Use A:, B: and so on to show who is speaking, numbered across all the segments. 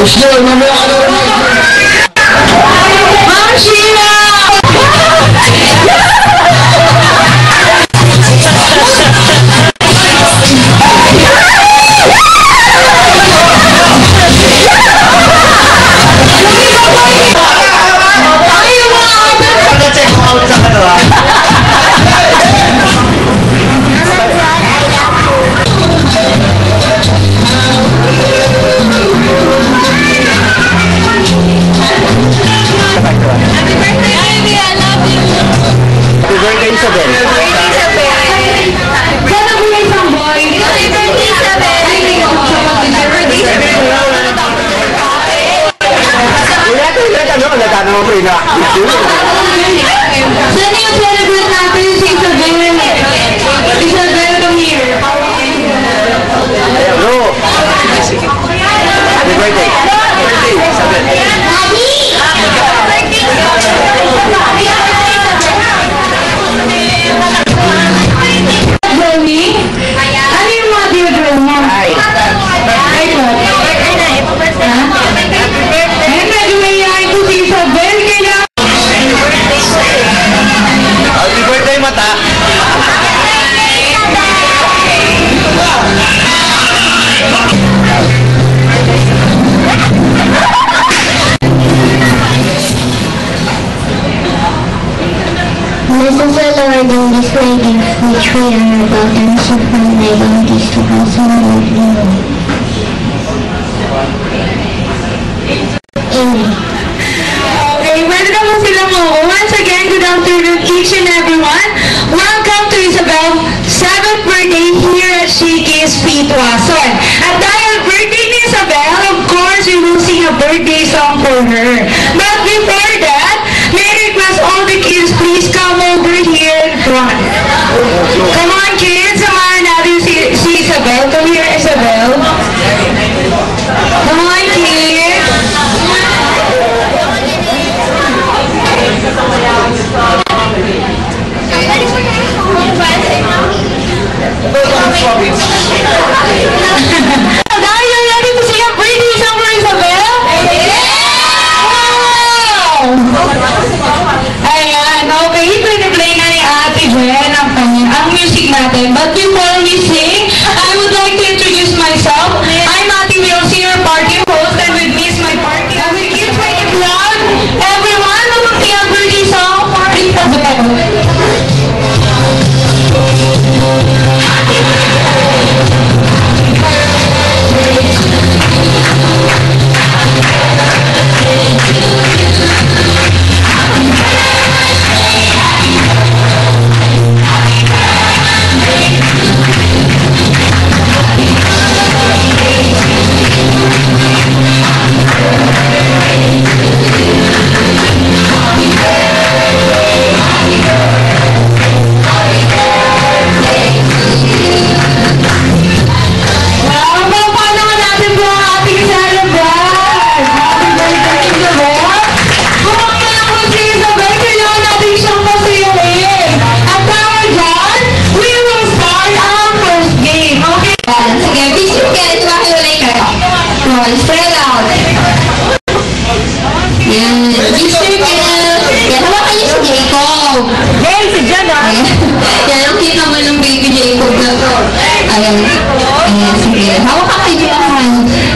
A: Sure, mamaya ka na rin.
B: Ma'am Sheila! Sana yung celebrate natin si Isabel. Isabel, come here.
A: Bro! Happy birthday! Happy birthday, Isabel!
B: Joey? Ano yung mga deodorant mo? Ay, what? Ayun, medyo mayayain ko si Isabel.
A: Happy birthday, mata!
C: This is the Lord in this lady, which we are about to receive from the bounties to us in the Lord. Amen.
B: Okay, pwede naman sila mo. Once again, good afternoon each and everyone. Welcome to Isabel's 7th birthday here at Shakey's Pitwason. At dahil birthday ni Isabel, of course, we will sing a birthday song for her. But before that, may I request all the kids please come over here in front. Come on kids, samahan natin si Isabel. Come here, Isabel. Come on kids. Now you're ready to sing a birthday song for Isabel? Wow! Ayan, okay. Play na ni Ate Jen ang music natin. But before we sing, I would like to introduce myself. I'm Ate Wilson, your party host, and with me is my party. I will give my applause. Everyone, sing a birthday song for Isabel. Spread out. Yan. Mr. Kenneth. Yan. Hawakan niyo si Jacob. Hey, si Jan ah. Yan. Ang cute naman ng baby Jacob na to. Ayan. Ayan. Sige. Hawakan kayo dyan.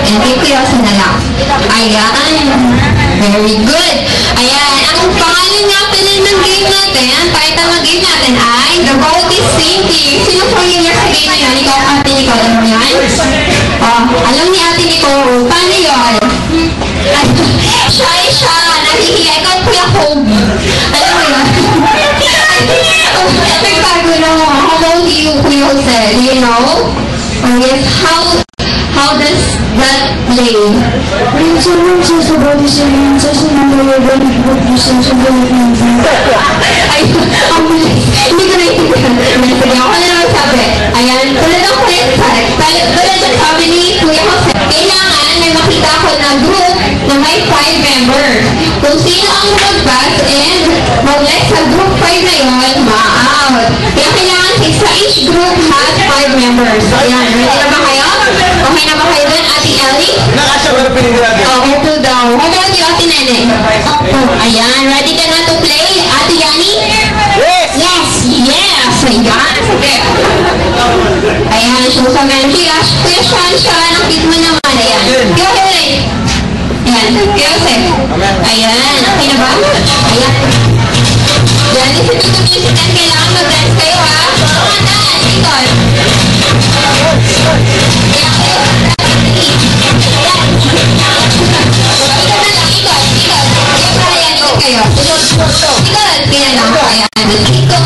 B: Ayan. Kikiyosa na lang. Ayan. Very good. Ayan. Ang pangalan nga pala ng game natin, ang title ng game natin ay The Road is Sinking. Sino familiar sa game na yan? Ikaw, Ate Nicole. Alam mo yan? Alam ni Ate Nicole. Paano yun? Siya. Nahihiya. Ikaw, Kuya Kobe. Alam mo yun? Nagbago na mo. How about you, Kuya Jose? Do you know? Yes. How does that play?
C: Someone says about this and says about this and
B: Ay, ang bilis. Hindi ko naiintindihan. Sige, ako na naman sabi. Ayan, tulad ng sabi ni Kuya Jose, kailangan may makita ko na group na may 5 members. Kung sino ang mag-pass and mag-let sa group 5 na yun, ma-out. Kaya kailangan Okay, so each group has 5 members. Ayan, ready na ba kayo? Okay na ba kayo dun, Ate Ellie?
A: Nakasya ko na pinigilagay.
B: Okay po daw. How about you, Ate Nene? Ayan, ready ka na to play? Ate Yani?
A: Yes!
B: Yes! Yes! Ayan, sige. Ayan, so sa Kuya Shansha, nakit mo naman. Ayan. Go ahead. Ayan, Joseph. Ayan, okay na ba? Ayan. Yan, listen to the music and kailangan mag-dance kayo, ha? Mga dance, ikot. Ayan, kayo. Ayan. Ikot na lang, ikot. Ayan, para yan, ikot kayo. Ikot. Kaya lang, ayan. Ikot.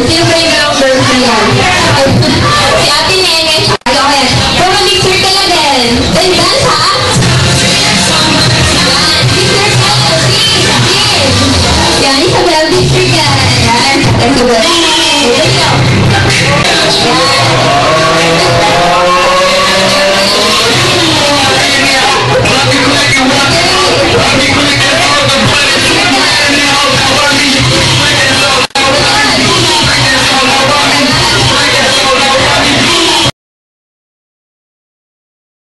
B: Sino ba yung